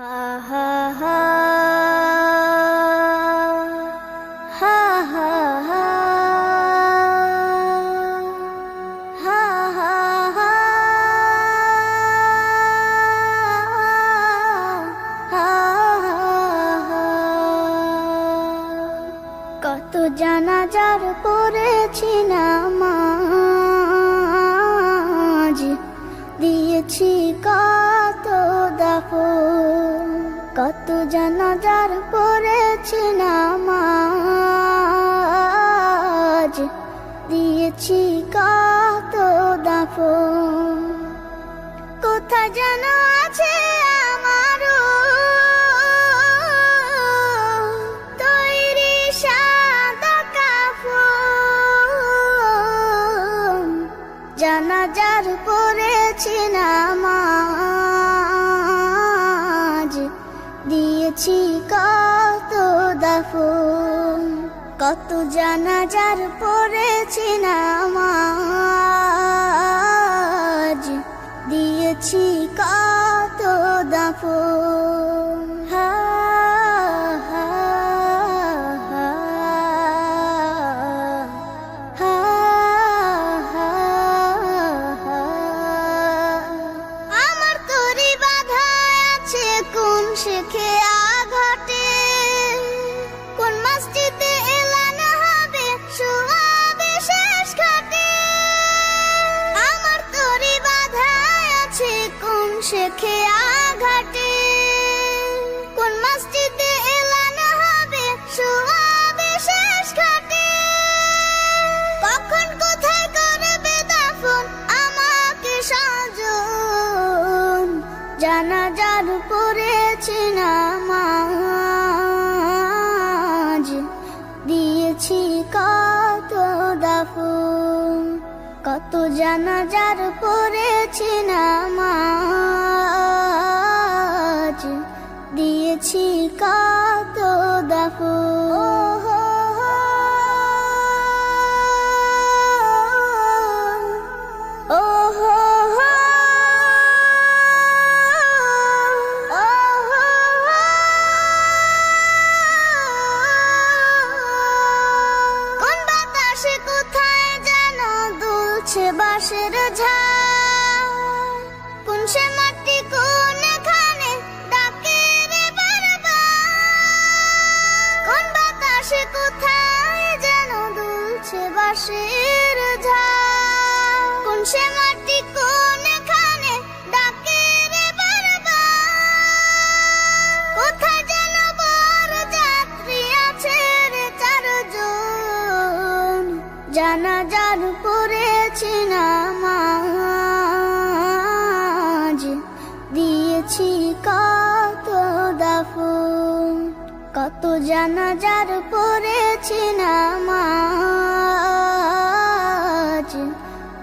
হা হা হা হা হা হা হা হা হা কত জানাজার পড়েছি নামাজ, দিয়েছি কত দাফন। কত জানাজার পড়েছি নামাজ, দিয়েছি কত দাফন। কোথায় যেন আছে আমারও তৈরি সাদা কাফন। জানাজার পড়েছি নামাজ, দিয়েছি কত দাফন। কত জানাজার পড়েছি নামাজ, দিয়েছি কত দাফন। হা হা হা হা হা হা। আমার তরি বাঁধা আছে কোন শেখে আঘাটে, কোন মসজিদে এলান হবে শোয়াবে শেষ ঘাটে। আমার তরি বাঁধা আছে কোন শেখে আঘাটে, কোন মসজিদে এলান হবে শোয়াবে শেষ ঘাটে। কখন কোথায় করবে দাফন আমাকে সাজন। জানাজার পড়েছি নামাজ, দিয়েছি কত দাফন। কত জানাজার পড়েছি নামাজ, দিয়েছি কত দাফন। ও হো হো কোন বাতাসে কোথায় যেন দুলছে বাঁশের ঝাড়, কোন সে মাটি কোনখানে ডাকে রে বারবার। কোন বাতাসে কোথায় যেন দুলছে বাঁশের ঝাড়, কোন সে মাটি কোনখানে ডাকে রে বারবার। কোথায় যেন বর যাত্রী আছে রে চারজন। জানাজার পড়েছি নামাজ, দিয়েছি কত দাফন। কত জানাজার পড়েছি নামাজ,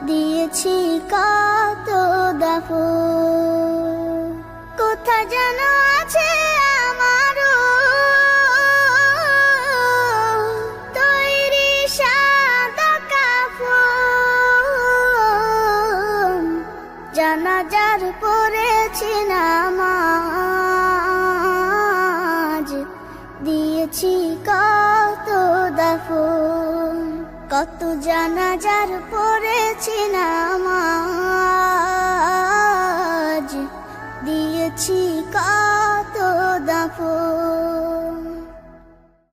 দিয়েছি কত দাফন। কোথায় যেন আছে আমারও তৈরি সাদা কাফন। জানাজার পড়েছি নামাজ, দিয়েছি কত দাফন। কত জানাজার পড়েছি নামাজ, দিয়েছি কত